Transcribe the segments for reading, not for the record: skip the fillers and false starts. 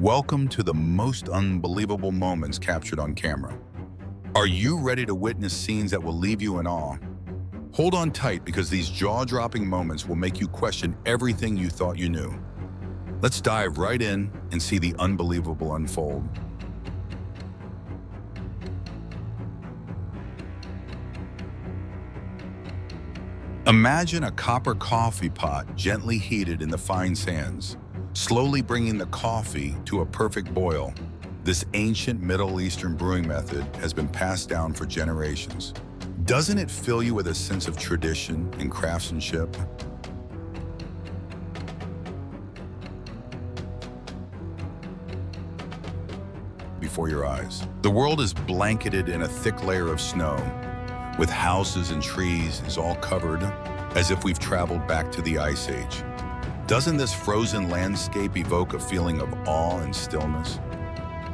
Welcome to the most unbelievable moments captured on camera. Are you ready to witness scenes that will leave you in awe? Hold on tight because these jaw-dropping moments will make you question everything you thought you knew. Let's dive right in and see the unbelievable unfold. Imagine a copper coffee pot gently heated in the fine sands, slowly bringing the coffee to a perfect boil. This ancient Middle Eastern brewing method has been passed down for generations. Doesn't it fill you with a sense of tradition and craftsmanship? Before your eyes, the world is blanketed in a thick layer of snow, with houses and trees is all covered as if we've traveled back to the Ice Age. Doesn't this frozen landscape evoke a feeling of awe and stillness?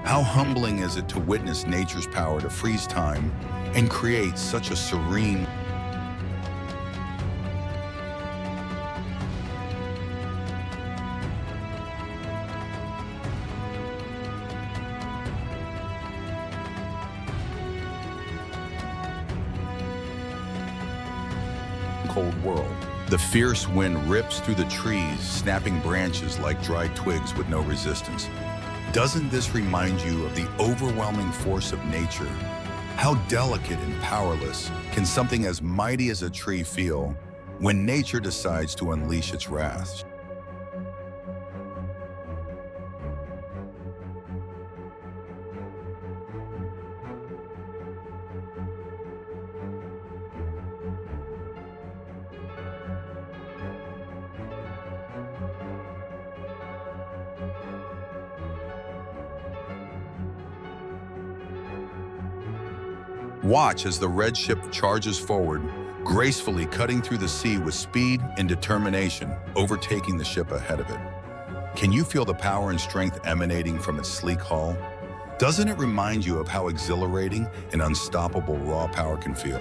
How humbling is it to witness nature's power to freeze time and create such a serene, cold world. The fierce wind rips through the trees, snapping branches like dried twigs with no resistance. Doesn't this remind you of the overwhelming force of nature? How delicate and powerless can something as mighty as a tree feel when nature decides to unleash its wrath? Watch as the red ship charges forward, gracefully cutting through the sea with speed and determination, overtaking the ship ahead of it. Can you feel the power and strength emanating from its sleek hull? Doesn't it remind you of how exhilarating and unstoppable raw power can feel?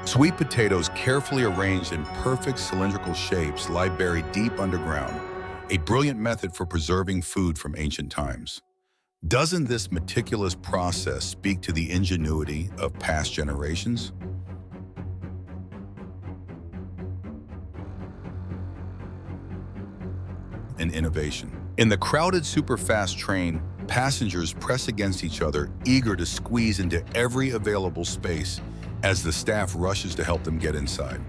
Sweet potatoes carefully arranged in perfect cylindrical shapes lie buried deep underground, a brilliant method for preserving food from ancient times. Doesn't this meticulous process speak to the ingenuity of past generations? And innovation. In the crowded superfast train, passengers press against each other, eager to squeeze into every available space as the staff rushes to help them get inside.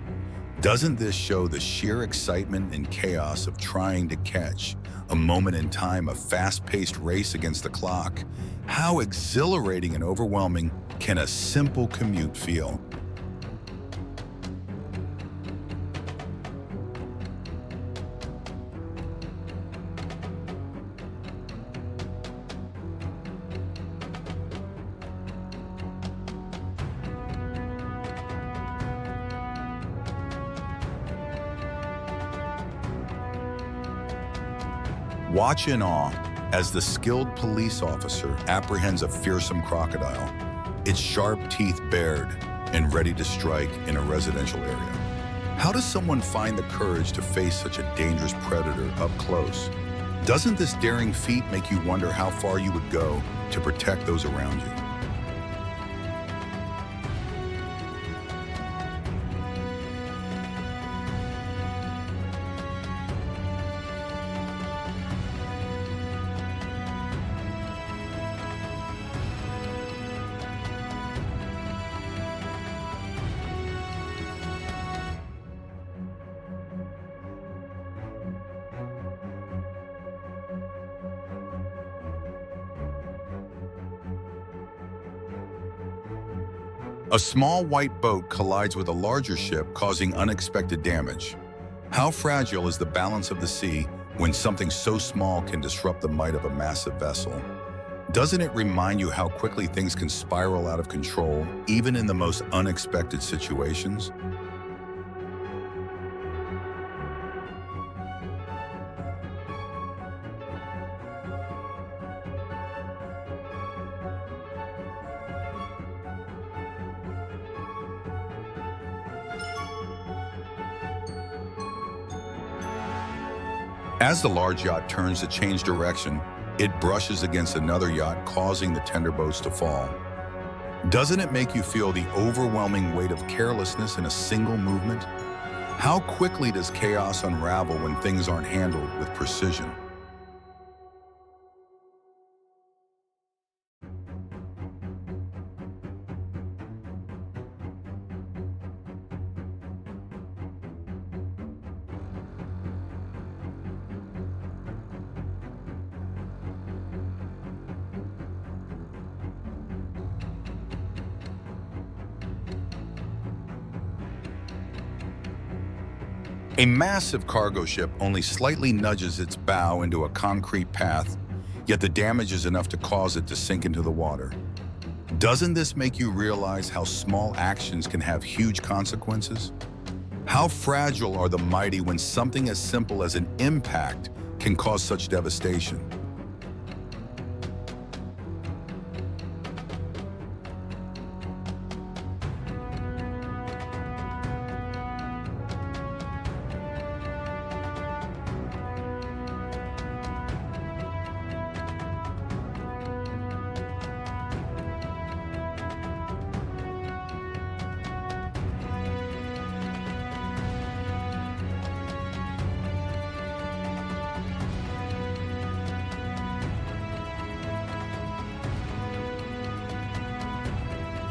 Doesn't this show the sheer excitement and chaos of trying to catch a moment in time, a fast-paced race against the clock? How exhilarating and overwhelming can a simple commute feel? Watch in awe as the skilled police officer apprehends a fearsome crocodile, its sharp teeth bared and ready to strike in a residential area. How does someone find the courage to face such a dangerous predator up close? Doesn't this daring feat make you wonder how far you would go to protect those around you? A small white boat collides with a larger ship, causing unexpected damage. How fragile is the balance of the sea when something so small can disrupt the might of a massive vessel? Doesn't it remind you how quickly things can spiral out of control, even in the most unexpected situations? As the large yacht turns to change direction, it brushes against another yacht, causing the tender boats to fall. Doesn't it make you feel the overwhelming weight of carelessness in a single movement? How quickly does chaos unravel when things aren't handled with precision? A massive cargo ship only slightly nudges its bow into a concrete path, yet the damage is enough to cause it to sink into the water. Doesn't this make you realize how small actions can have huge consequences? How fragile are the mighty when something as simple as an impact can cause such devastation?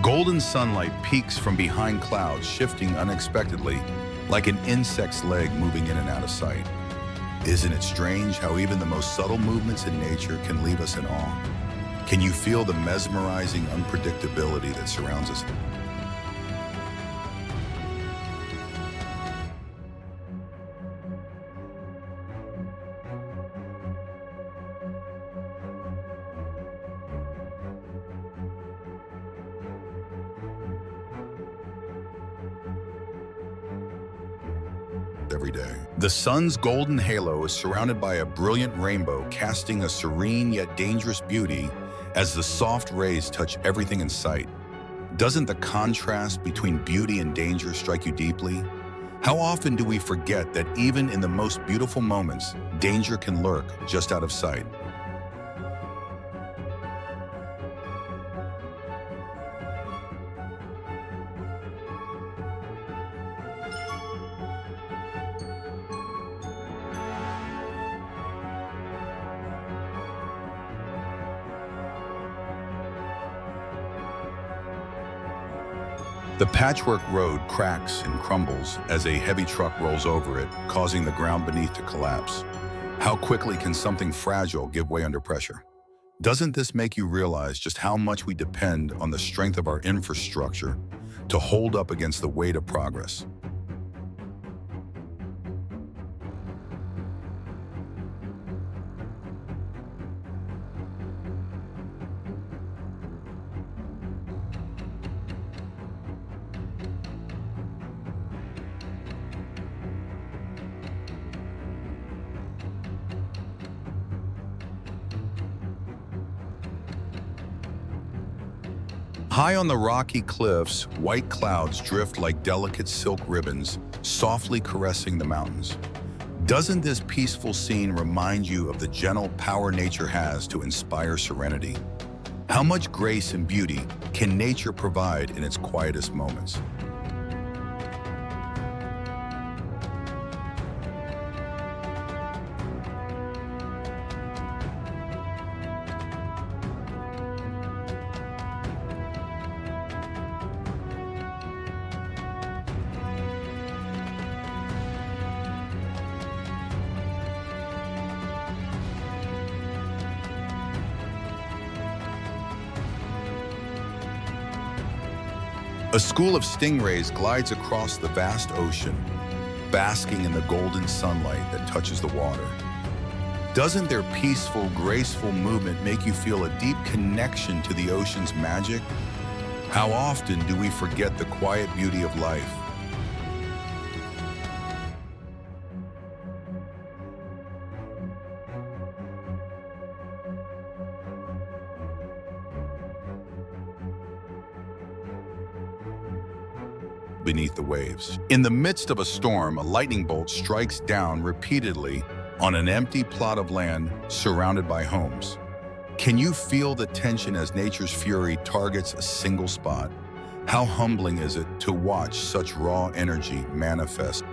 Golden sunlight peeks from behind clouds, shifting unexpectedly, like an insect's leg moving in and out of sight. Isn't it strange how even the most subtle movements in nature can leave us in awe? Can you feel the mesmerizing unpredictability that surrounds us? Every day. The sun's golden halo is surrounded by a brilliant rainbow, casting a serene yet dangerous beauty as the soft rays touch everything in sight. Doesn't the contrast between beauty and danger strike you deeply? How often do we forget that even in the most beautiful moments, danger can lurk just out of sight? The patchwork road cracks and crumbles as a heavy truck rolls over it, causing the ground beneath to collapse. How quickly can something fragile give way under pressure? Doesn't this make you realize just how much we depend on the strength of our infrastructure to hold up against the weight of progress? High on the rocky cliffs, white clouds drift like delicate silk ribbons, softly caressing the mountains. Doesn't this peaceful scene remind you of the gentle power nature has to inspire serenity? How much grace and beauty can nature provide in its quietest moments? A school of stingrays glides across the vast ocean, basking in the golden sunlight that touches the water. Doesn't their peaceful, graceful movement make you feel a deep connection to the ocean's magic? How often do we forget the quiet beauty of life? Beneath the waves. In the midst of a storm, a lightning bolt strikes down repeatedly, on an empty plot of land surrounded by homes. Can you feel the tension as nature's fury targets a single spot? How humbling is it to watch such raw energy manifest?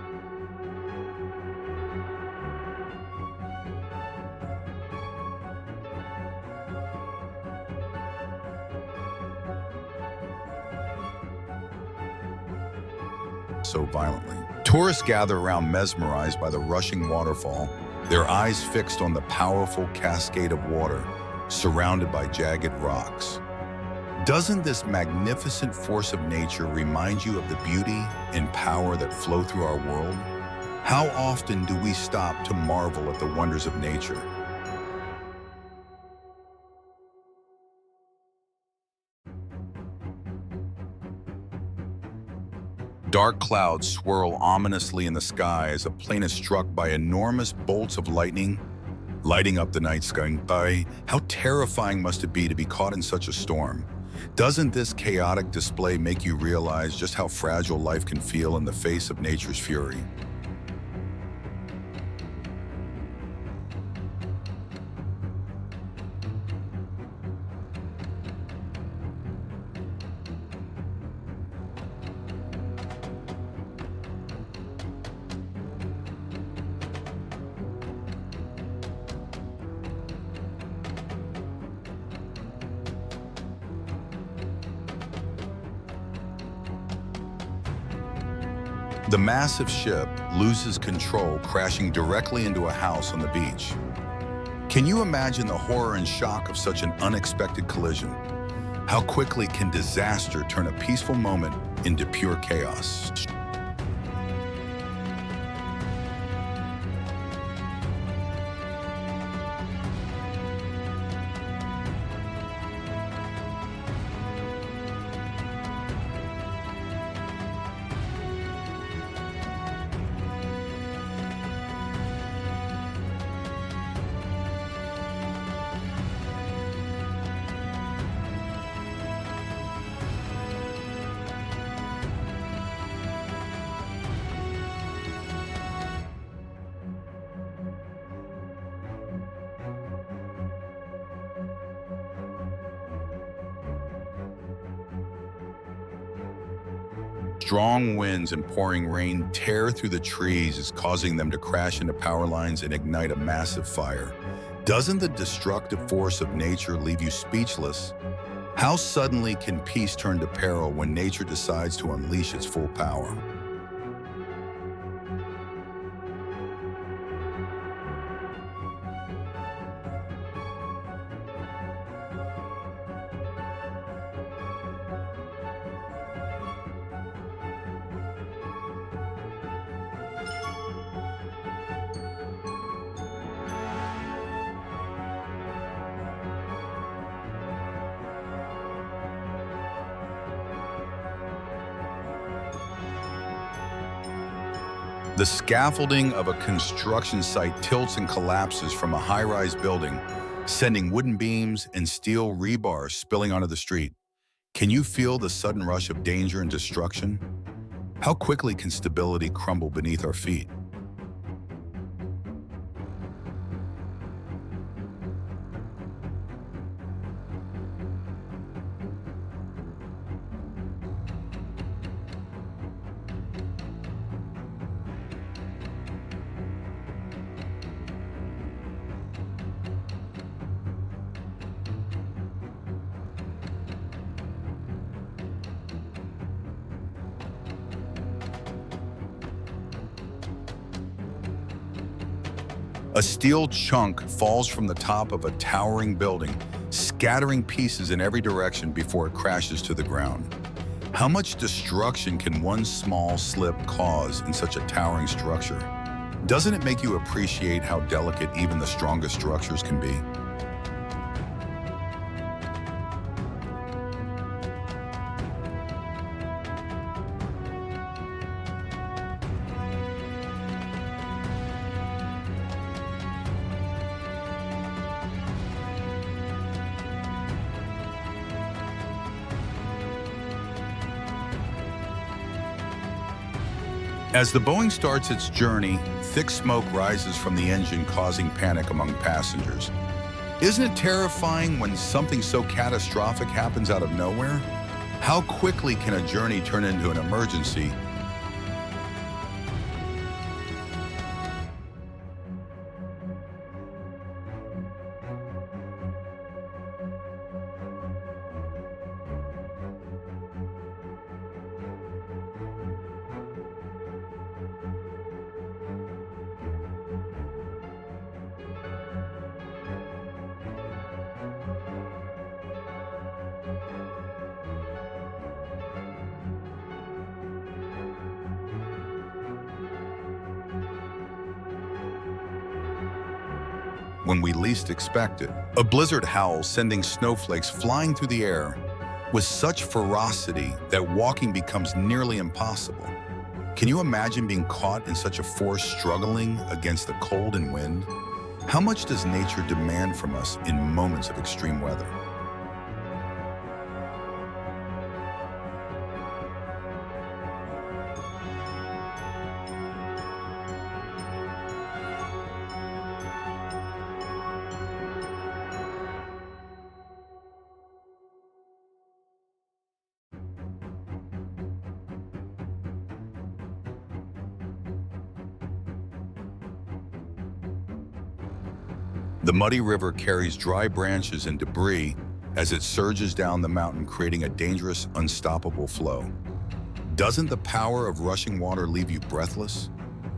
So violently. Tourists gather around mesmerized by the rushing waterfall, their eyes fixed on the powerful cascade of water surrounded by jagged rocks. Doesn't this magnificent force of nature remind you of the beauty and power that flow through our world? How often do we stop to marvel at the wonders of nature? Dark clouds swirl ominously in the sky as a plane is struck by enormous bolts of lightning, lighting up the night sky. How terrifying must it be to be caught in such a storm? Doesn't this chaotic display make you realize just how fragile life can feel in the face of nature's fury? The massive ship loses control, crashing directly into a house on the beach. Can you imagine the horror and shock of such an unexpected collision? How quickly can disaster turn a peaceful moment into pure chaos? Strong winds and pouring rain tear through the trees, causing them to crash into power lines and ignite a massive fire. Doesn't the destructive force of nature leave you speechless? How suddenly can peace turn to peril when nature decides to unleash its full power? The scaffolding of a construction site tilts and collapses from a high-rise building, sending wooden beams and steel rebar spilling onto the street. Can you feel the sudden rush of danger and destruction? How quickly can stability crumble beneath our feet? A steel chunk falls from the top of a towering building, scattering pieces in every direction before it crashes to the ground. How much destruction can one small slip cause in such a towering structure? Doesn't it make you appreciate how delicate even the strongest structures can be? As the Boeing starts its journey, thick smoke rises from the engine, causing panic among passengers. Isn't it terrifying when something so catastrophic happens out of nowhere? How quickly can a journey turn into an emergency? When we least expect it. A blizzard howls, sending snowflakes flying through the air with such ferocity that walking becomes nearly impossible. Can you imagine being caught in such a force struggling against the cold and wind? How much does nature demand from us in moments of extreme weather? The muddy river carries dry branches and debris as it surges down the mountain, creating a dangerous, unstoppable flow. Doesn't the power of rushing water leave you breathless?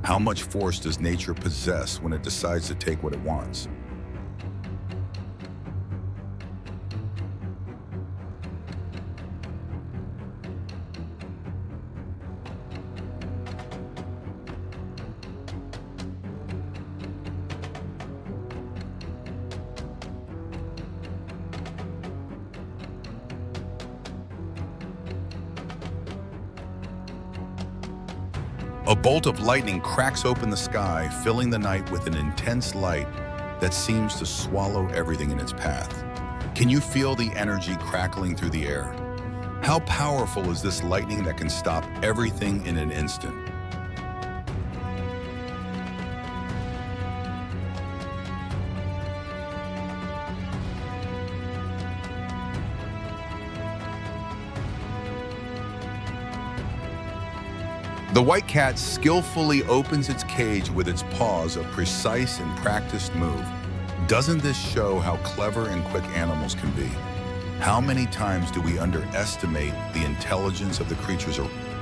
How much force does nature possess when it decides to take what it wants? A bolt of lightning cracks open the sky, filling the night with an intense light that seems to swallow everything in its path. Can you feel the energy crackling through the air? How powerful is this lightning that can stop everything in an instant? The white cat skillfully opens its cage with its paws, a precise and practiced move. Doesn't this show how clever and quick animals can be? How many times do we underestimate the intelligence of the creatures around?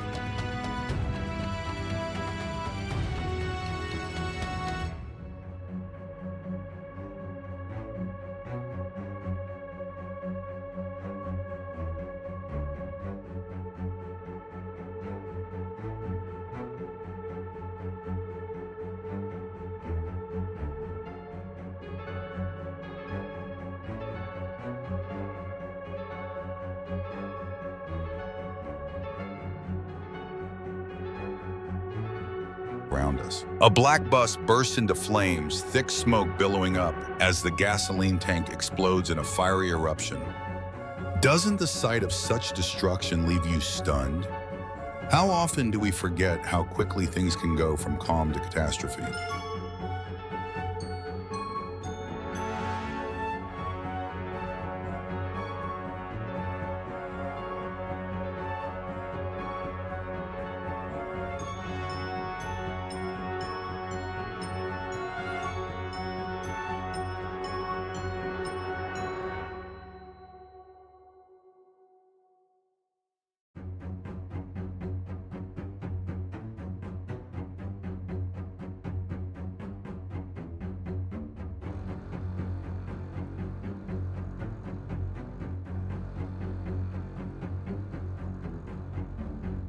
us. A black bus bursts into flames, thick smoke billowing up as the gasoline tank explodes in a fiery eruption. Doesn't the sight of such destruction leave you stunned? How often do we forget how quickly things can go from calm to catastrophe?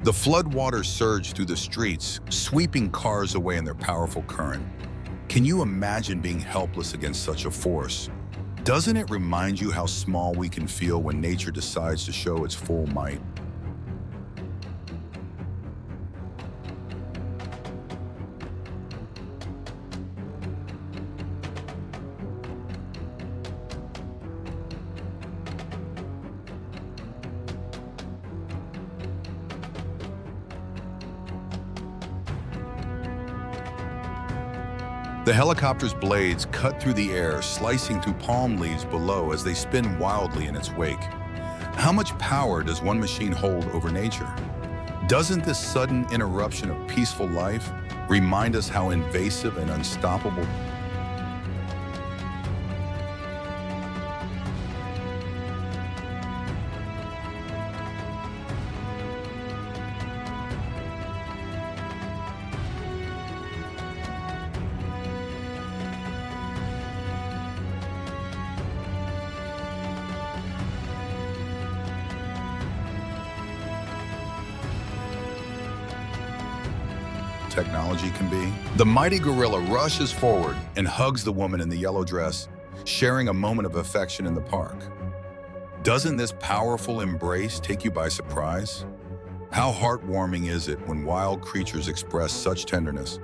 The floodwaters surge through the streets, sweeping cars away in their powerful current. Can you imagine being helpless against such a force? Doesn't it remind you how small we can feel when nature decides to show its full might? The helicopter's blades cut through the air, slicing through palm leaves below as they spin wildly in its wake. How much power does one machine hold over nature? Doesn't this sudden interruption of peaceful life remind us how invasive and unstoppable? Technology can be. The mighty gorilla rushes forward and hugs the woman in the yellow dress, sharing a moment of affection in the park. Doesn't this powerful embrace take you by surprise? How heartwarming is it when wild creatures express such tenderness?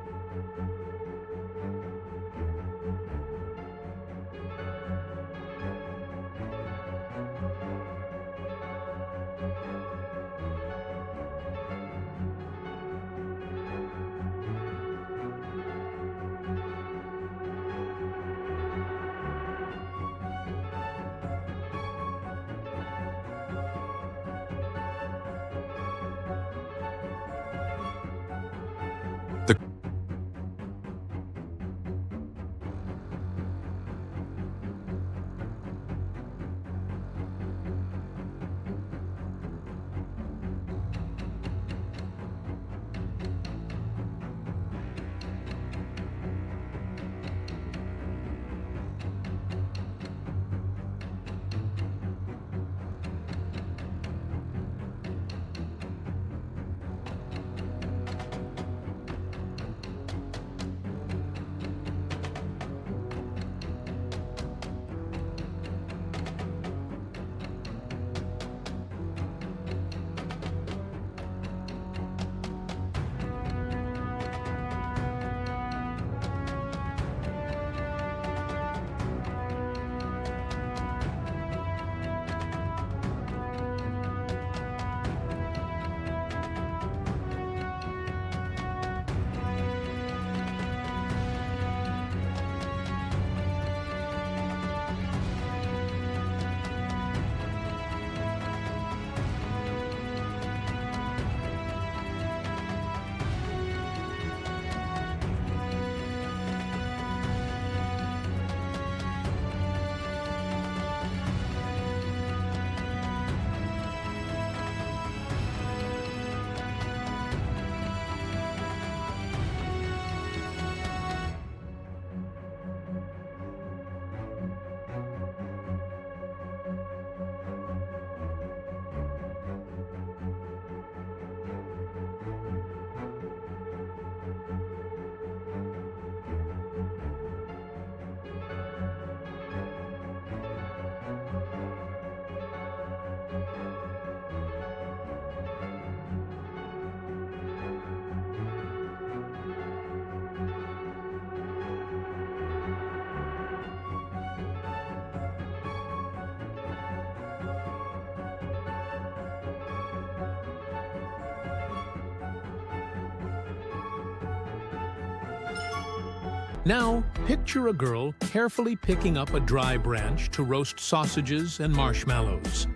Now, picture a girl carefully picking up a dry branch to roast sausages and marshmallows.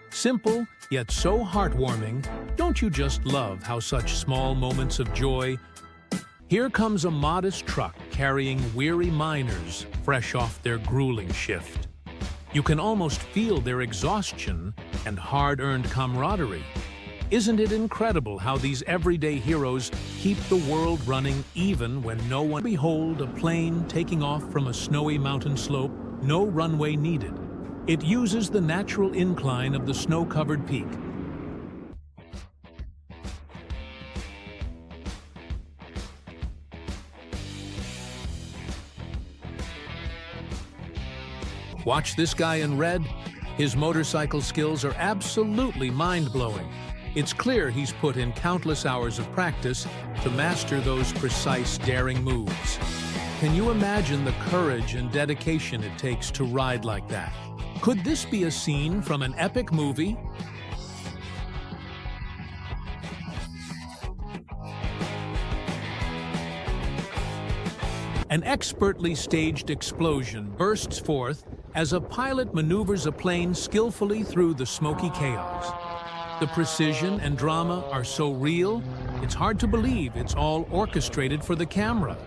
Simple, yet so heartwarming. Don't you just love how such small moments of joy? Here comes a modest truck carrying weary miners fresh off their grueling shift. You can almost feel their exhaustion and hard-earned camaraderie. Isn't it incredible how these everyday heroes keep the world running even when no one... Behold a plane taking off from a snowy mountain slope, no runway needed. It uses the natural incline of the snow-covered peak. Watch this guy in red. His motorcycle skills are absolutely mind-blowing. It's clear he's put in countless hours of practice to master those precise, daring moves. Can you imagine the courage and dedication it takes to ride like that? Could this be a scene from an epic movie? An expertly staged explosion bursts forth as a pilot maneuvers a plane skillfully through the smoky chaos. The precision and drama are so real, it's hard to believe it's all orchestrated for the camera.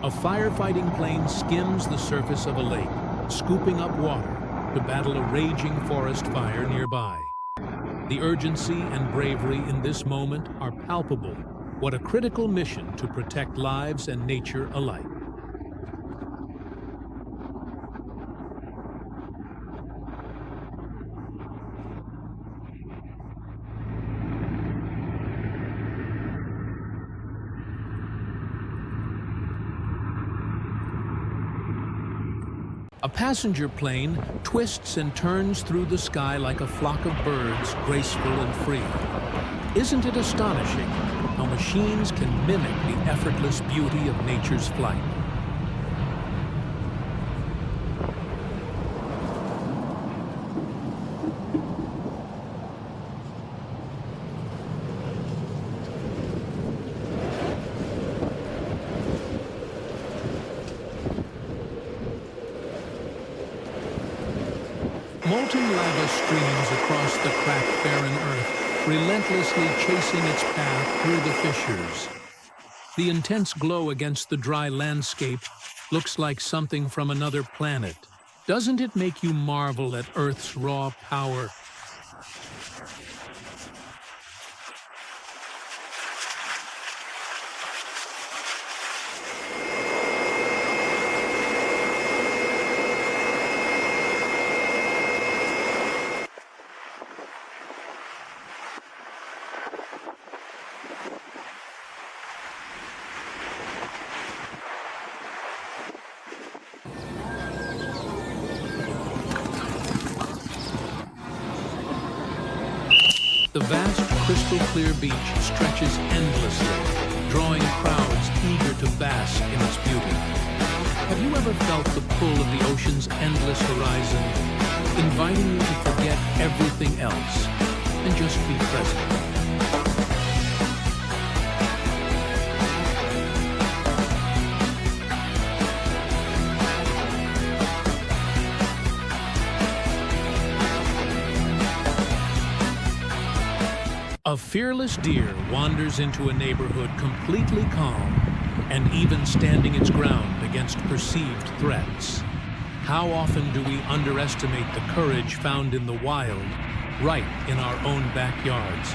A firefighting plane skims the surface of a lake, scooping up water to battle a raging forest fire nearby. The urgency and bravery in this moment are palpable. What a critical mission to protect lives and nature alike. A passenger plane twists and turns through the sky like a flock of birds, graceful and free. Isn't it astonishing how machines can mimic the effortless beauty of nature's flight? Molten lava streams across the cracked, barren earth, relentlessly chasing its path through the fissures. The intense glow against the dry landscape looks like something from another planet. Doesn't it make you marvel at Earth's raw power? The vast, crystal-clear beach stretches endlessly, drawing crowds eager to bask in its beauty. Have you ever felt the pull of the ocean's endless horizon, inviting you to forget everything else and just be present? A fearless deer wanders into a neighborhood completely calm and even standing its ground against perceived threats. How often do we underestimate the courage found in the wild, right in our own backyards?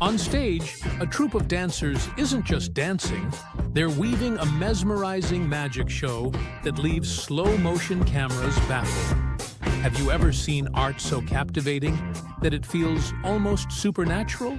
On stage, a troupe of dancers isn't just dancing, they're weaving a mesmerizing magic show that leaves slow-motion cameras baffled. Have you ever seen art so captivating that it feels almost supernatural?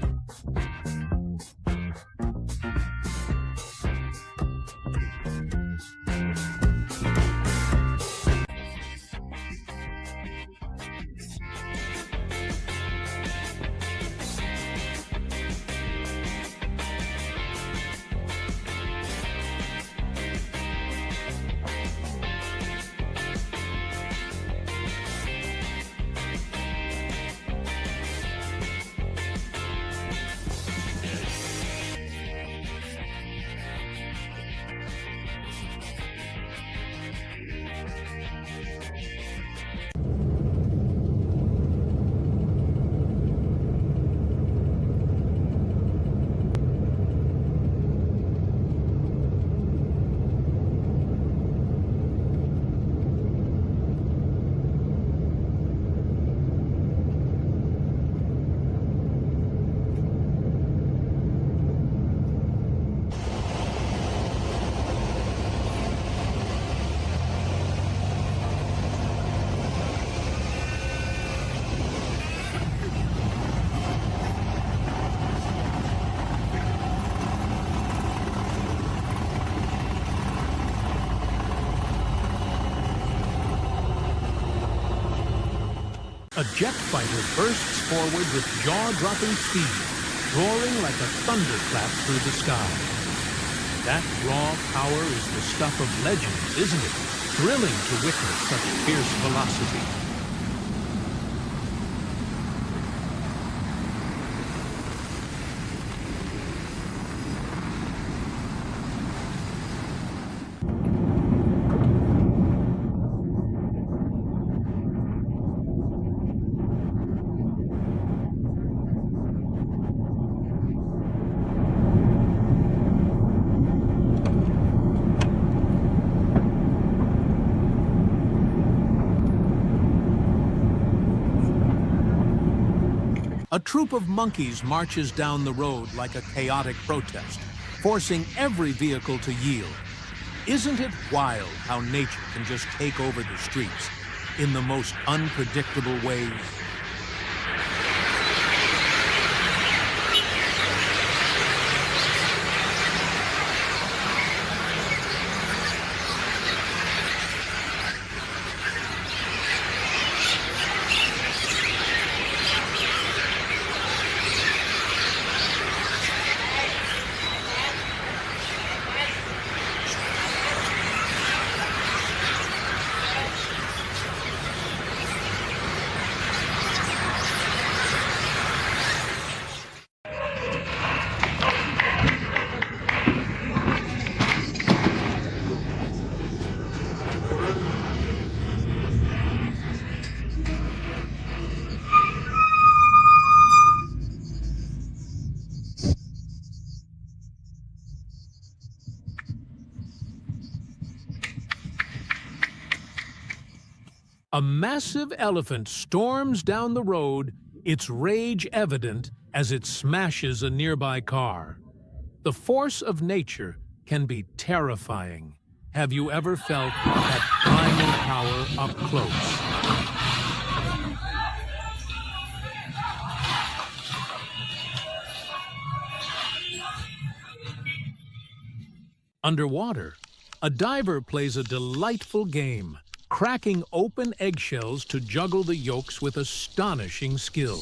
A jet fighter bursts forward with jaw-dropping speed, roaring like a thunderclap through the sky. That raw power is the stuff of legends, isn't it? Thrilling to witness such fierce velocity. A troop of monkeys marches down the road like a chaotic protest, forcing every vehicle to yield. Isn't it wild how nature can just take over the streets in the most unpredictable ways? A massive elephant storms down the road, its rage evident as it smashes a nearby car. The force of nature can be terrifying. Have you ever felt that primal power up close? Underwater, a diver plays a delightful game, cracking open eggshells to juggle the yolks with astonishing skill.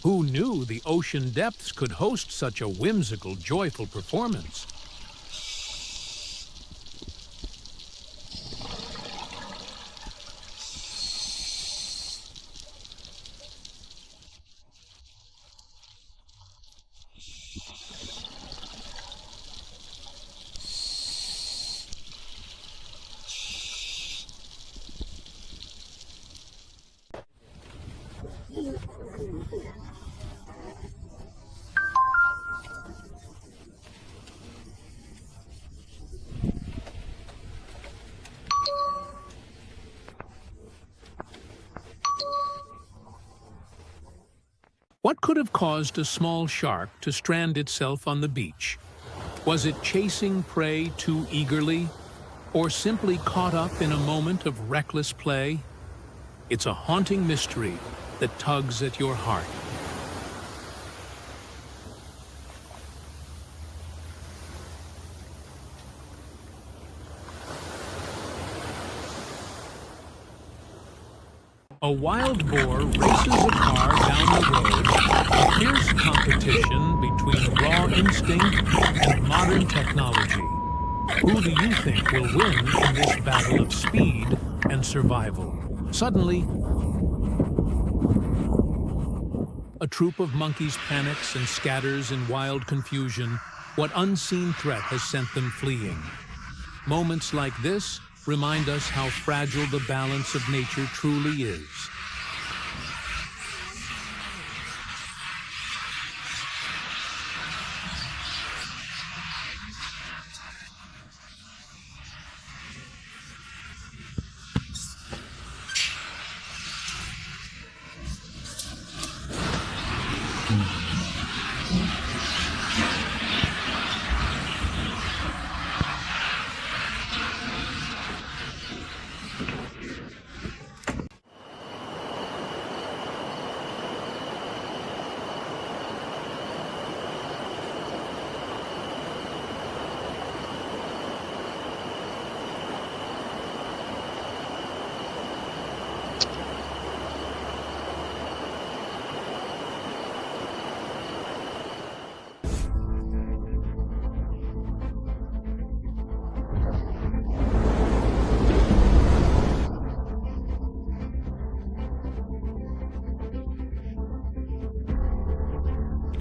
Who knew the ocean depths could host such a whimsical, joyful performance? What could have caused a small shark to strand itself on the beach? Was it chasing prey too eagerly, or simply caught up in a moment of reckless play? It's a haunting mystery that tugs at your heart. A wild boar races a car down the road, a fierce competition between raw instinct and modern technology. Who do you think will win in this battle of speed and survival? Suddenly, a troop of monkeys panics and scatters in wild confusion. What unseen threat has sent them fleeing? Moments like this remind us how fragile the balance of nature truly is.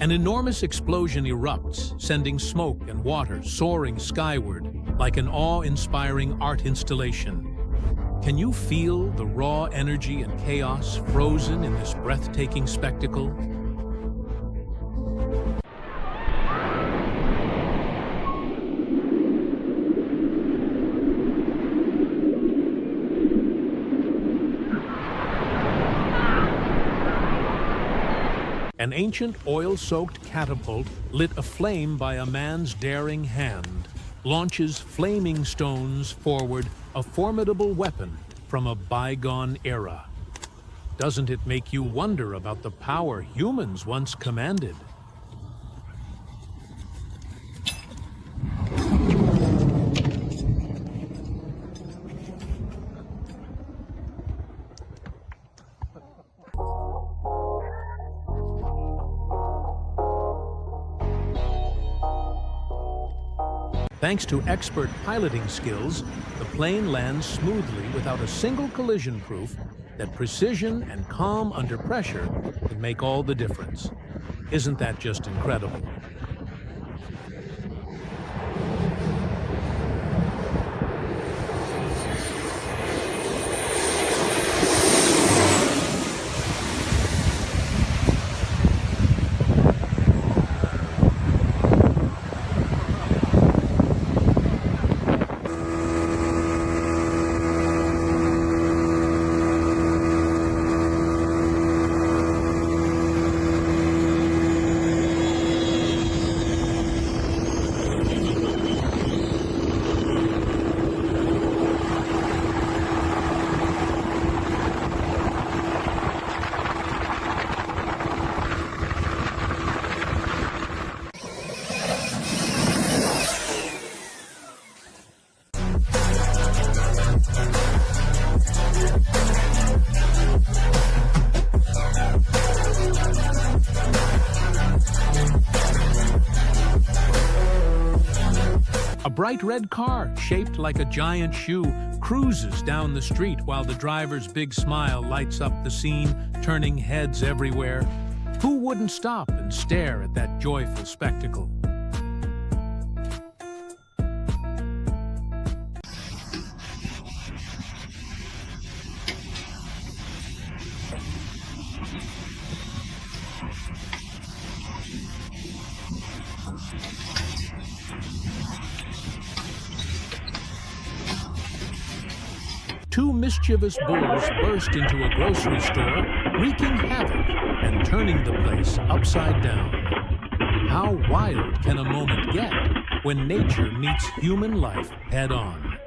An enormous explosion erupts, sending smoke and water soaring skyward like an awe-inspiring art installation. Can you feel the raw energy and chaos frozen in this breathtaking spectacle? An ancient oil-soaked catapult lit aflame by a man's daring hand launches flaming stones forward, a formidable weapon from a bygone era. Doesn't it make you wonder about the power humans once commanded? Thanks to expert piloting skills, the plane lands smoothly without a single collision, proof that precision and calm under pressure can make all the difference. Isn't that just incredible? A bright red car, shaped like a giant shoe, cruises down the street while the driver's big smile lights up the scene, turning heads everywhere. Who wouldn't stop and stare at that joyful spectacle? Two mischievous bulls burst into a grocery store, wreaking havoc and turning the place upside down. How wild can a moment get when nature meets human life head-on?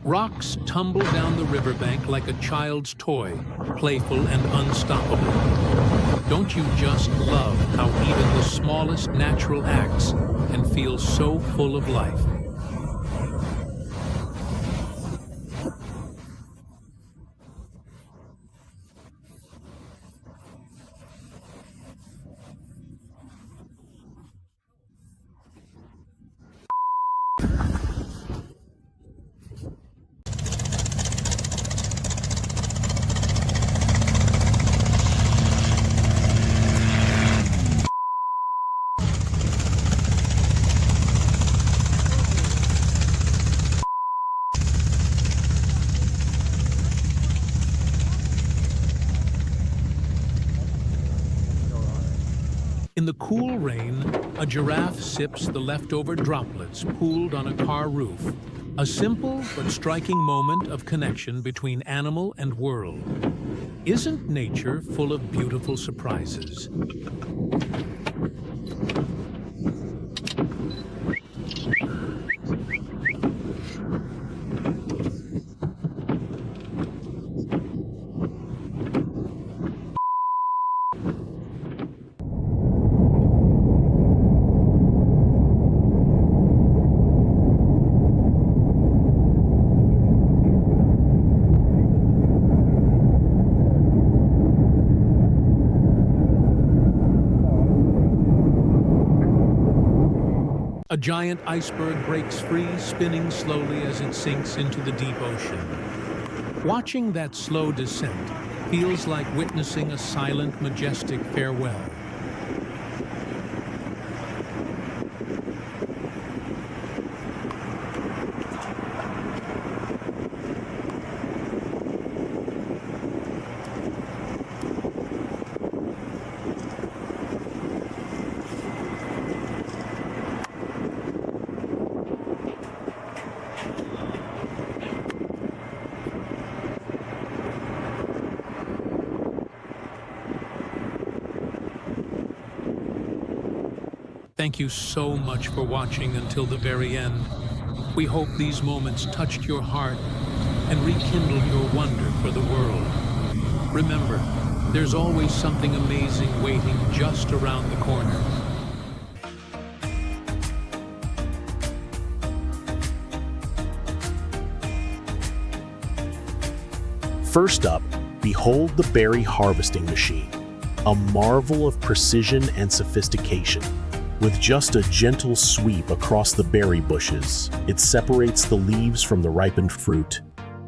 Rocks tumble down the riverbank like a child's toy, playful and unstoppable. Don't you just love how even the smallest natural acts can feel so full of life? In the cool rain, a giraffe sips the leftover droplets pooled on a car roof. A simple but striking moment of connection between animal and world. Isn't nature full of beautiful surprises? A giant iceberg breaks free, spinning slowly as it sinks into the deep ocean. Watching that slow descent feels like witnessing a silent, majestic farewell. Thank you so much for watching until the very end. We hope these moments touched your heart and rekindled your wonder for the world. Remember, there's always something amazing waiting just around the corner. First up, behold the berry harvesting machine, a marvel of precision and sophistication. With just a gentle sweep across the berry bushes, it separates the leaves from the ripened fruit,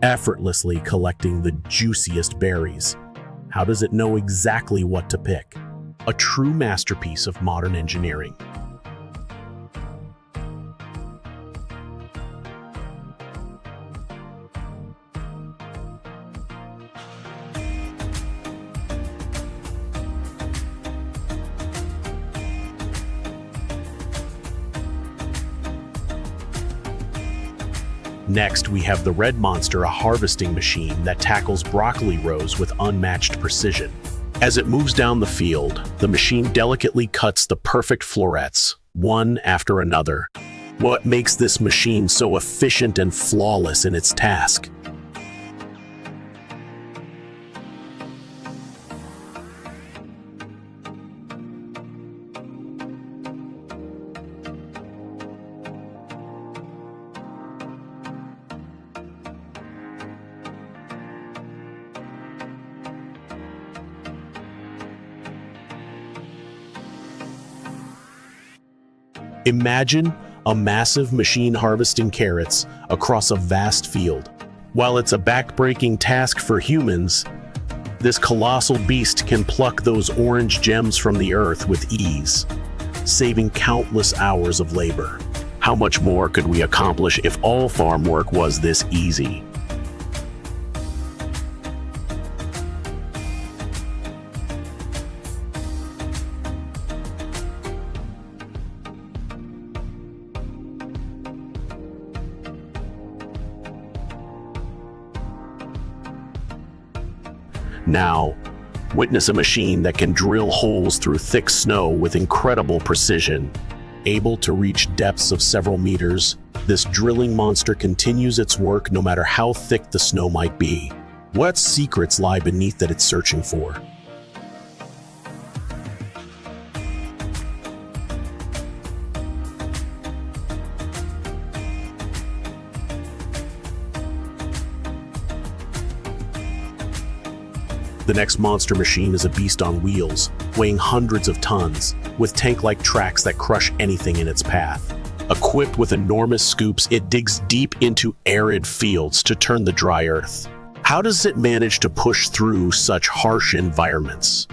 effortlessly collecting the juiciest berries. How does it know exactly what to pick? A true masterpiece of modern engineering. Next, we have the Red Monster, a harvesting machine that tackles broccoli rows with unmatched precision. As it moves down the field, the machine delicately cuts the perfect florets, one after another. What makes this machine so efficient and flawless in its task? Imagine a massive machine harvesting carrots across a vast field. While it's a back-breaking task for humans, this colossal beast can pluck those orange gems from the earth with ease, saving countless hours of labor. How much more could we accomplish if all farm work was this easy? Now, witness a machine that can drill holes through thick snow with incredible precision. Able to reach depths of several meters, This drilling monster continues its work no matter how thick the snow might be. What secrets lie beneath that it's searching for? The next monster machine is a beast on wheels, weighing hundreds of tons, with tank-like tracks that crush anything in its path. Equipped with enormous scoops, it digs deep into arid fields to turn the dry earth. How does it manage to push through such harsh environments?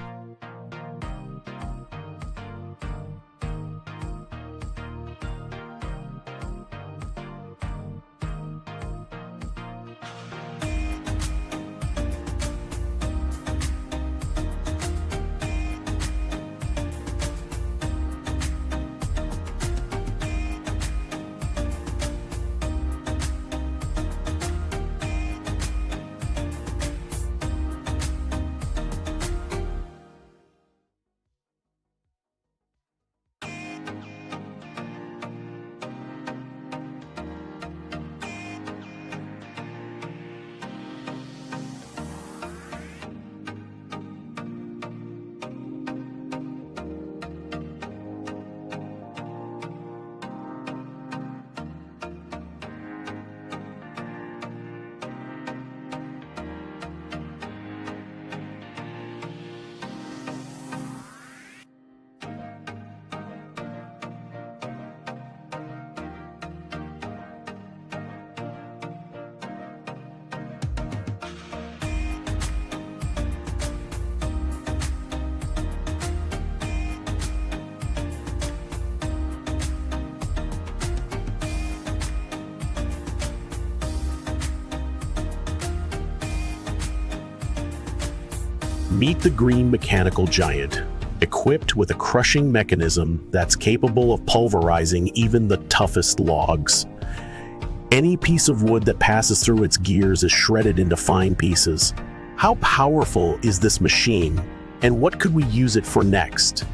Meet the green mechanical giant, equipped with a crushing mechanism that's capable of pulverizing even the toughest logs. Any piece of wood that passes through its gears is shredded into fine pieces. How powerful is this machine, and what could we use it for next?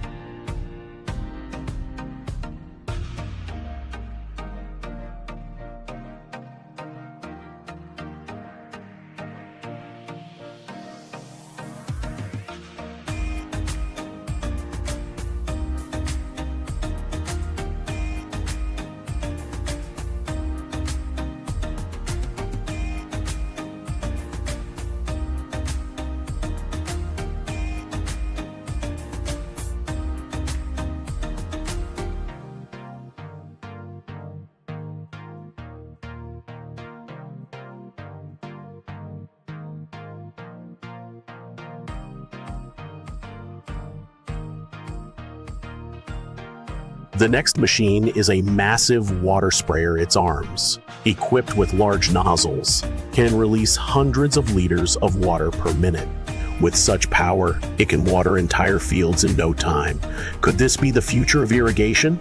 The next machine is a massive water sprayer. Its arms, equipped with large nozzles, can release hundreds of liters of water per minute. With such power, it can water entire fields in no time. Could this be the future of irrigation?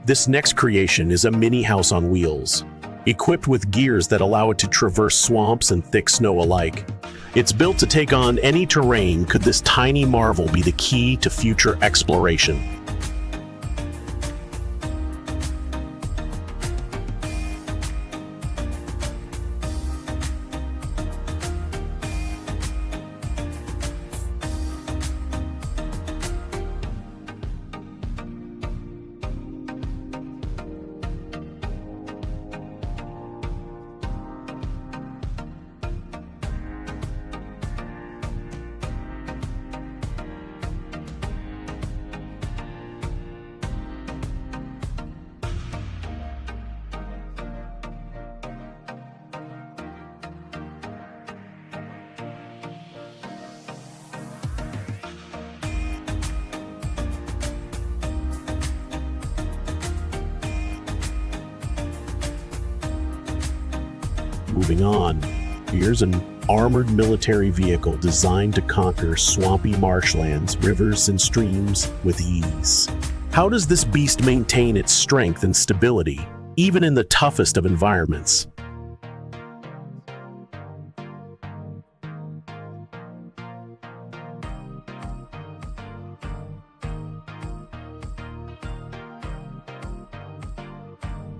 This next creation is a mini house on wheels, equipped with gears that allow it to traverse swamps and thick snow alike. It's built to take on any terrain. Could this tiny marvel be the key to future exploration? Moving on, here's an armored military vehicle designed to conquer swampy marshlands, rivers, and streams with ease. How does this beast maintain its strength and stability, even in the toughest of environments?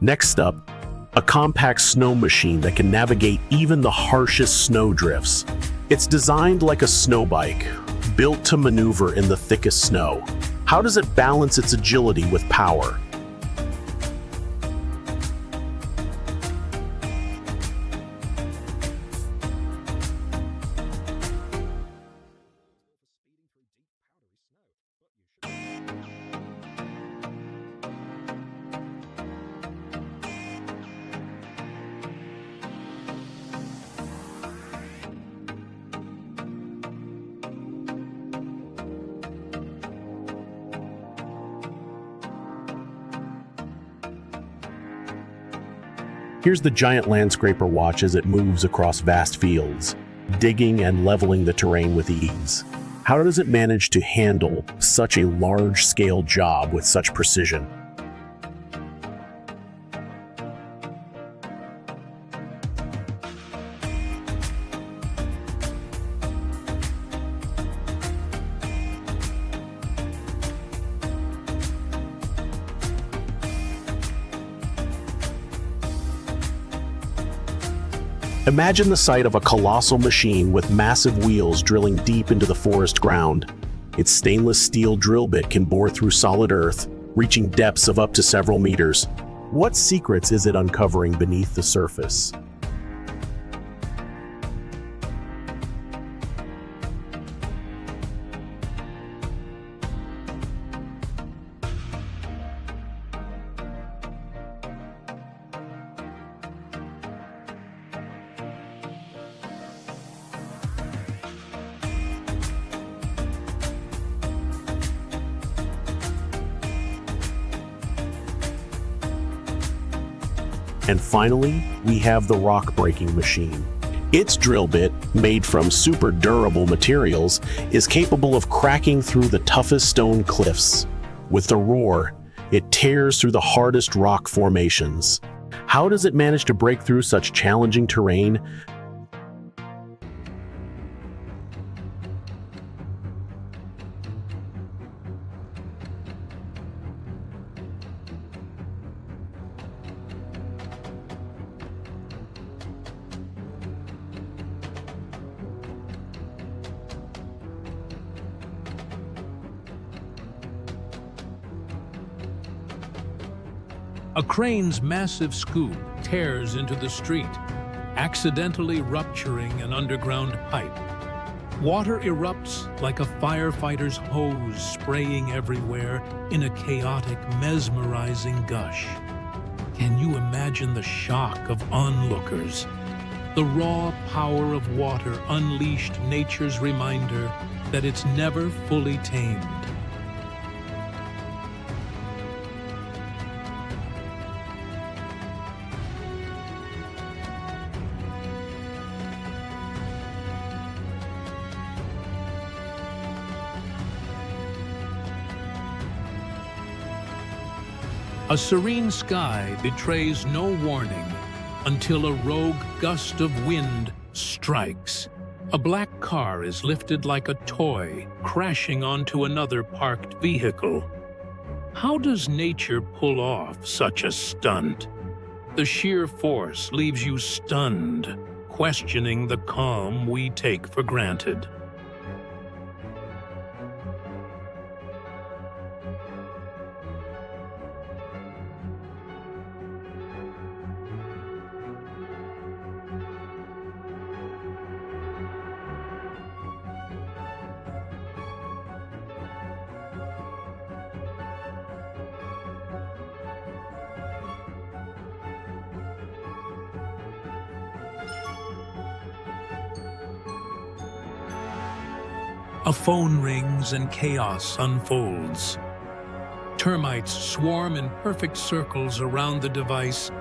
Next up, a compact snow machine that can navigate even the harshest snow drifts. It's designed like a snow bike, built to maneuver in the thickest snow. How does it balance its agility with power? Here's the giant landscraper watch as it moves across vast fields, digging and leveling the terrain with ease. How does it manage to handle such a large-scale job with such precision? Imagine the sight of a colossal machine with massive wheels drilling deep into the forest ground. Its stainless steel drill bit can bore through solid earth, reaching depths of up to several meters. What secrets is it uncovering beneath the surface? And finally, we have the rock-breaking machine. Its drill bit, made from super durable materials, is capable of cracking through the toughest stone cliffs. With a roar, it tears through the hardest rock formations. How does it manage to break through such challenging terrain? A crane's massive scoop tears into the street, accidentally rupturing an underground pipe. Water erupts like a firefighter's hose spraying everywhere in a chaotic, mesmerizing gush. Can you imagine the shock of onlookers? The raw power of water unleashed nature's reminder that it's never fully tamed. A serene sky betrays no warning until a rogue gust of wind strikes. A black car is lifted like a toy, crashing onto another parked vehicle. How does nature pull off such a stunt? The sheer force leaves you stunned, questioning the calm we take for granted. A phone rings and chaos unfolds. Termites swarm in perfect circles around the device,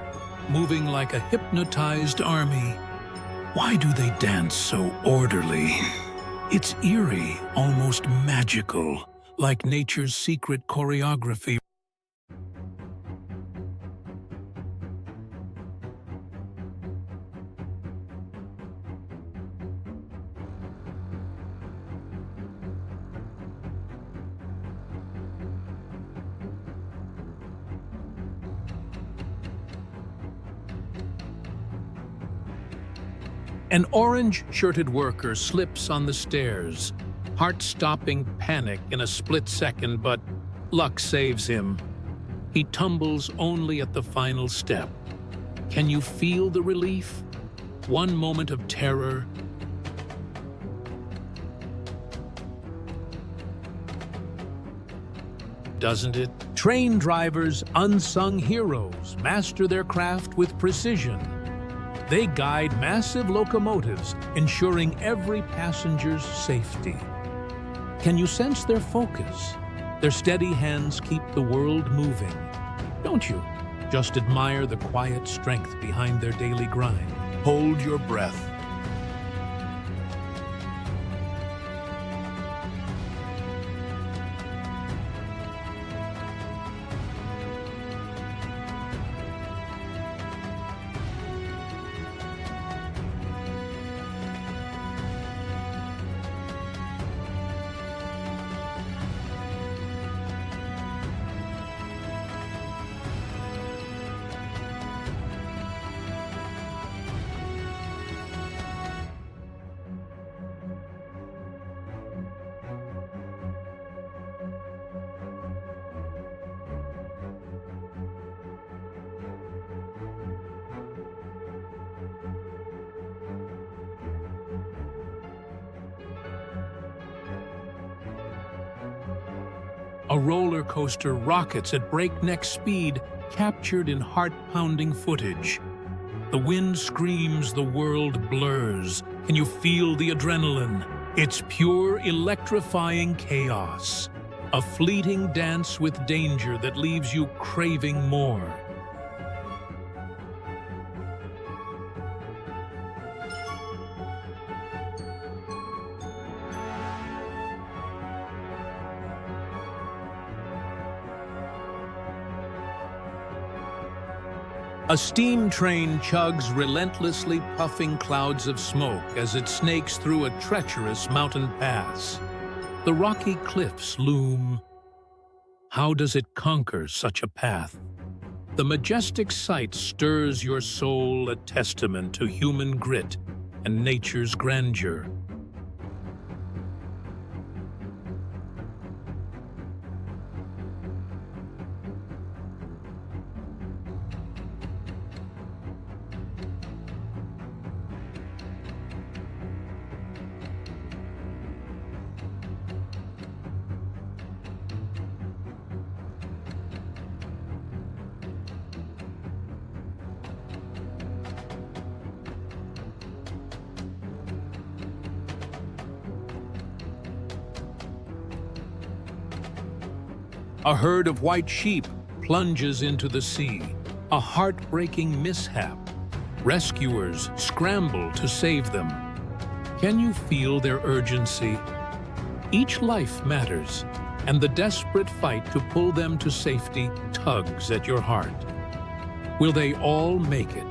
moving like a hypnotized army. Why do they dance so orderly? It's eerie, almost magical, like nature's secret choreography. An orange-shirted worker slips on the stairs, heart-stopping panic in a split second, but luck saves him. He tumbles only at the final step. Can you feel the relief? One moment of terror, doesn't it? Train drivers, unsung heroes, master their craft with precision. They guide massive locomotives, ensuring every passenger's safety. Can you sense their focus? Their steady hands keep the world moving. Don't you? Just admire the quiet strength behind their daily grind. Hold your breath. A roller coaster rockets at breakneck speed, captured in heart-pounding footage. The wind screams, the world blurs. Can you feel the adrenaline? It's pure, electrifying chaos. A fleeting dance with danger that leaves you craving more. A steam train chugs relentlessly, puffing clouds of smoke as it snakes through a treacherous mountain pass. The rocky cliffs loom. How does it conquer such a path? The majestic sight stirs your soul, a testament to human grit and nature's grandeur. A herd of white sheep plunges into the sea, a heartbreaking mishap. Rescuers scramble to save them. Can you feel their urgency? Each life matters, and the desperate fight to pull them to safety tugs at your heart. Will they all make it?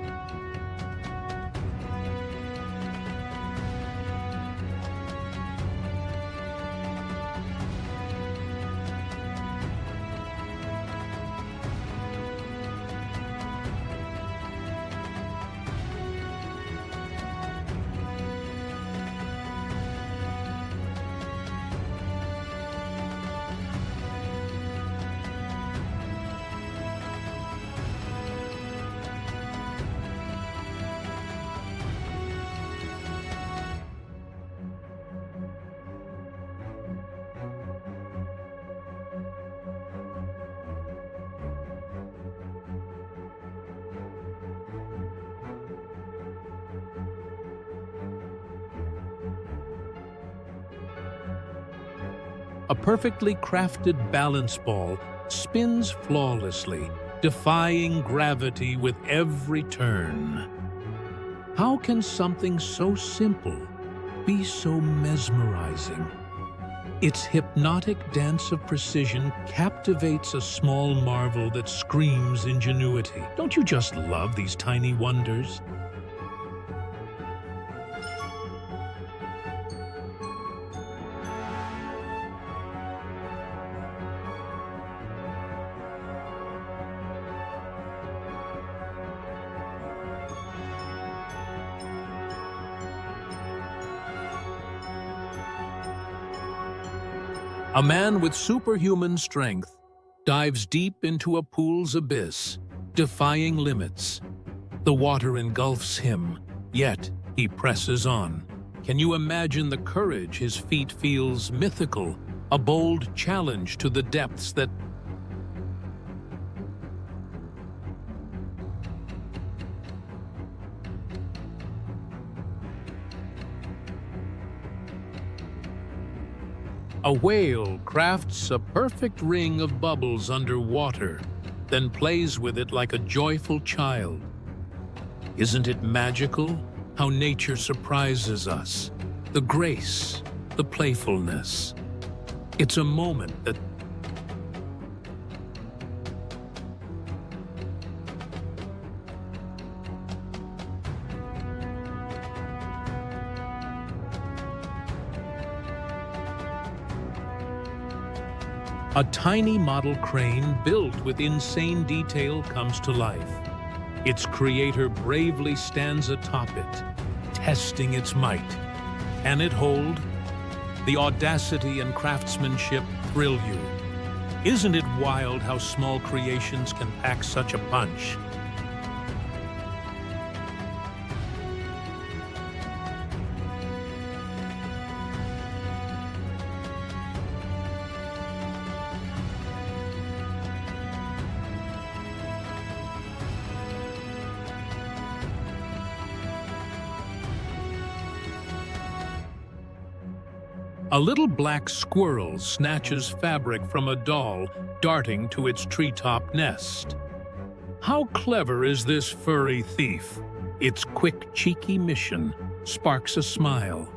A perfectly crafted balance ball spins flawlessly, defying gravity with every turn. How can something so simple be so mesmerizing? Its hypnotic dance of precision captivates a small marvel that screams ingenuity. Don't you just love these tiny wonders? A man with superhuman strength dives deep into a pool's abyss, defying limits. The water engulfs him, yet he presses on. Can you imagine the courage his feat feels mythical, a bold challenge to the depths that a whale crafts a perfect ring of bubbles underwater, then plays with it like a joyful child. Isn't it magical how nature surprises us? The grace, the playfulness. It's a moment that a tiny model crane built with insane detail comes to life. Its creator bravely stands atop it, testing its might. Can it hold? The audacity and craftsmanship thrill you. Isn't it wild how small creations can pack such a punch? A little black squirrel snatches fabric from a doll, darting to its treetop nest. How clever is this furry thief? Its quick, cheeky mission sparks a smile.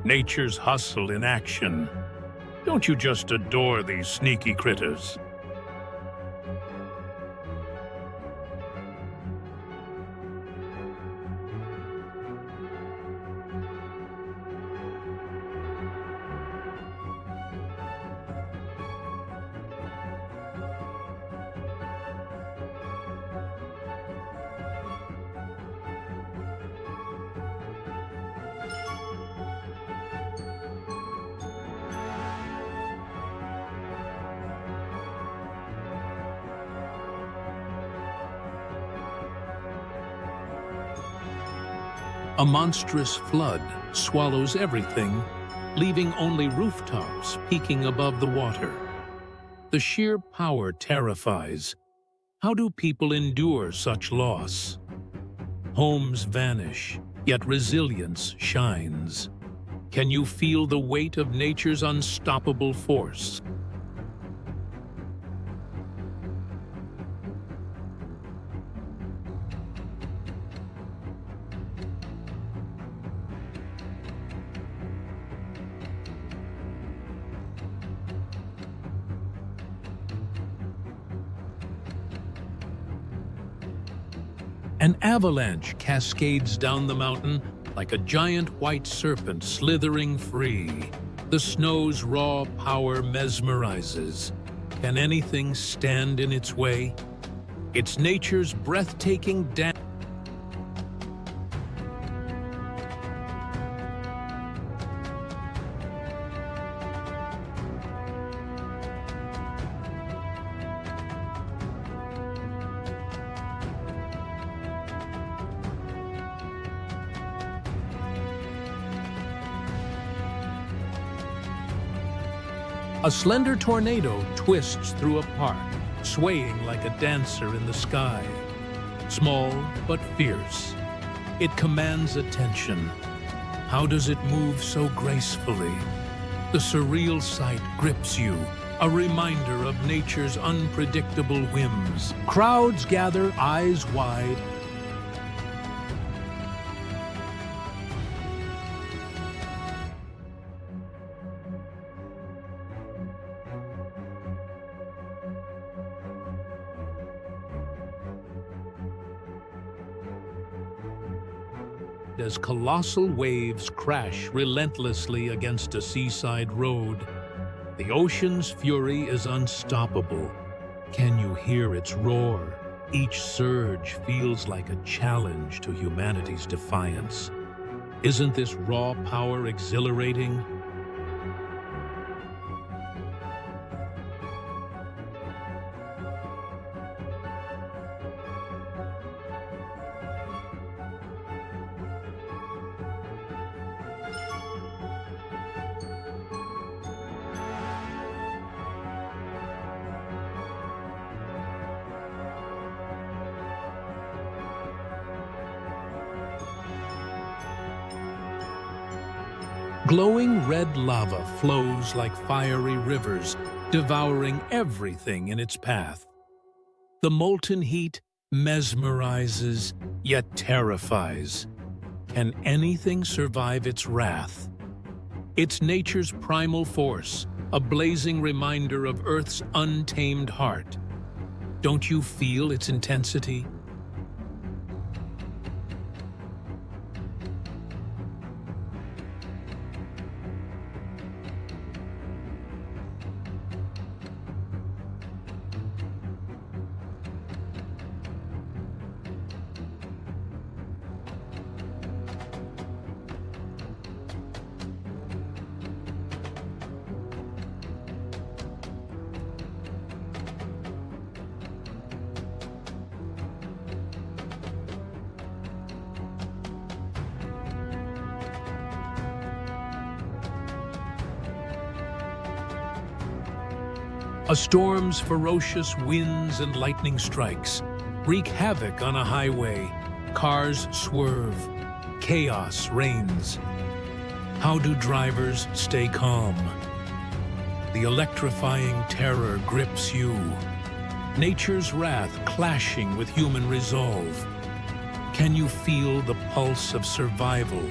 Nature's hustle in action. Don't you just adore these sneaky critters? A monstrous flood swallows everything, leaving only rooftops peeking above the water. The sheer power terrifies. How do people endure such loss? Homes vanish, yet resilience shines. Can you feel the weight of nature's unstoppable force? An avalanche cascades down the mountain like a giant white serpent slithering free. The snow's raw power mesmerizes. Can anything stand in its way? It's nature's breathtaking dance. A slender tornado twists through a park, swaying like a dancer in the sky. Small but fierce, it commands attention. How does it move so gracefully? The surreal sight grips you, a reminder of nature's unpredictable whims. Crowds gather, eyes wide. as colossal waves crash relentlessly against a seaside road. The ocean's fury is unstoppable. Can you hear its roar? Each surge feels like a challenge to humanity's defiance. Isn't this raw power exhilarating? Glowing red lava flows like fiery rivers, devouring everything in its path. The molten heat mesmerizes, yet terrifies. Can anything survive its wrath? It's nature's primal force, a blazing reminder of Earth's untamed heart. Don't you feel its intensity? A storm's ferocious winds and lightning strikes wreak havoc on a highway. Cars swerve. Chaos reigns. How do drivers stay calm? The electrifying terror grips you. Nature's wrath clashing with human resolve. Can you feel the pulse of survival?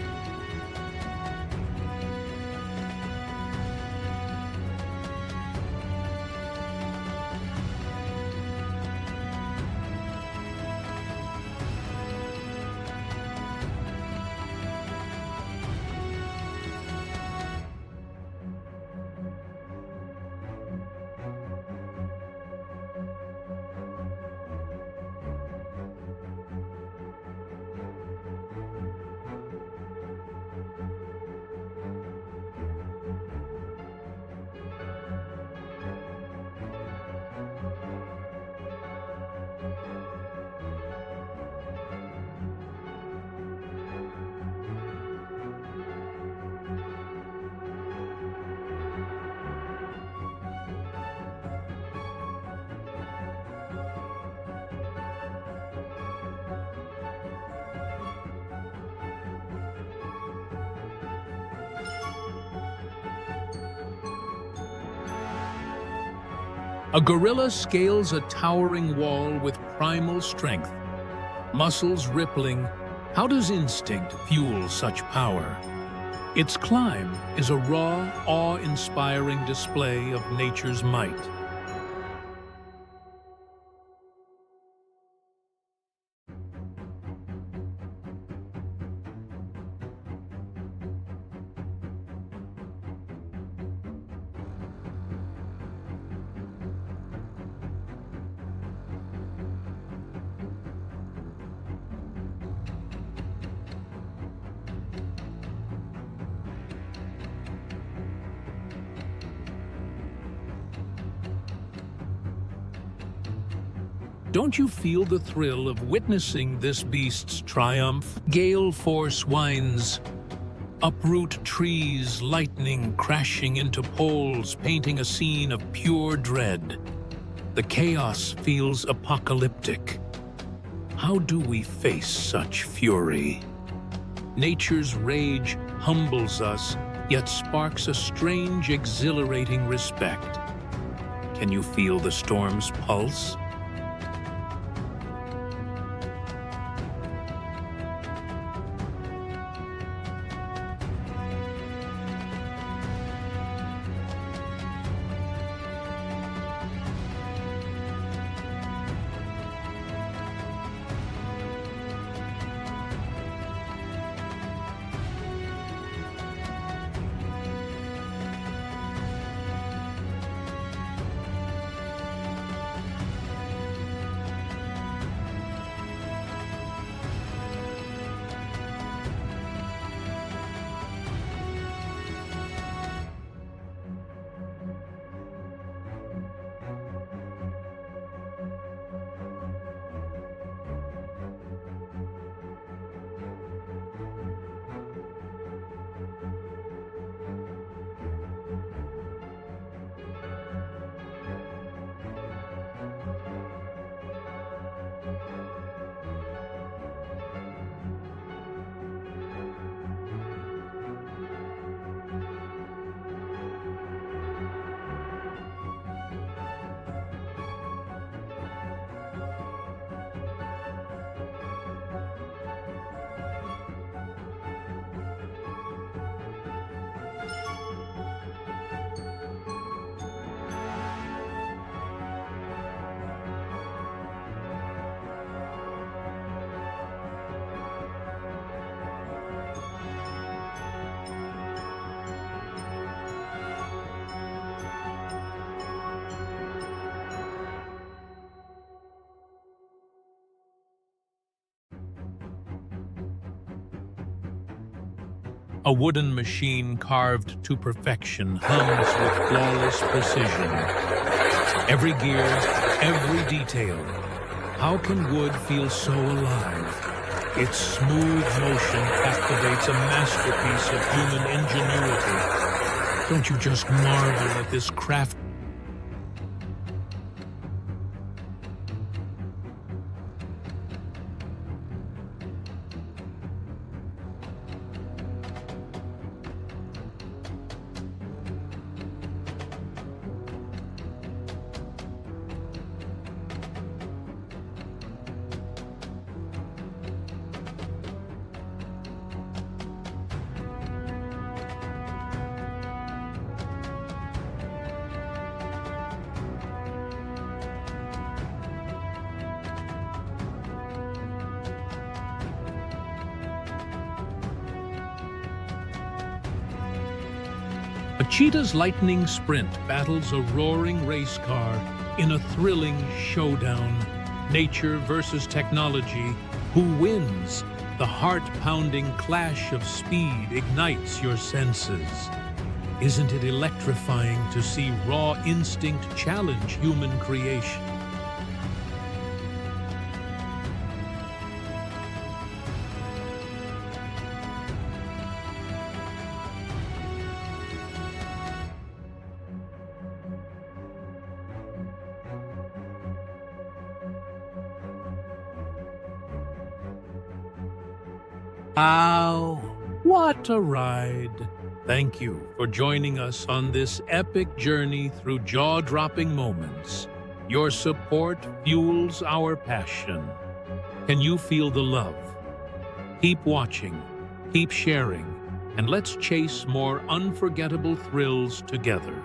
A gorilla scales a towering wall with primal strength. Muscles rippling, how does instinct fuel such power? Its climb is a raw, awe-inspiring display of nature's might. Don't you feel the thrill of witnessing this beast's triumph? Gale force winds, uproot trees, lightning crashing into poles, painting a scene of pure dread. The chaos feels apocalyptic. How do we face such fury? Nature's rage humbles us, yet sparks a strange, exhilarating respect. Can you feel the storm's pulse? A wooden machine carved to perfection hums with flawless precision. Every gear, every detail. How can wood feel so alive? Its smooth motion captivates a masterpiece of human ingenuity. Don't you just marvel at this craft? A cheetah's lightning sprint battles a roaring race car in a thrilling showdown. Nature versus technology. Who wins? The heart-pounding clash of speed ignites your senses. Isn't it electrifying to see raw instinct challenge human creation? Wow, what a ride! Thank you for joining us on this epic journey through jaw-dropping moments. Your support fuels our passion. Can you feel the love? Keep watching, keep sharing, and let's chase more unforgettable thrills together.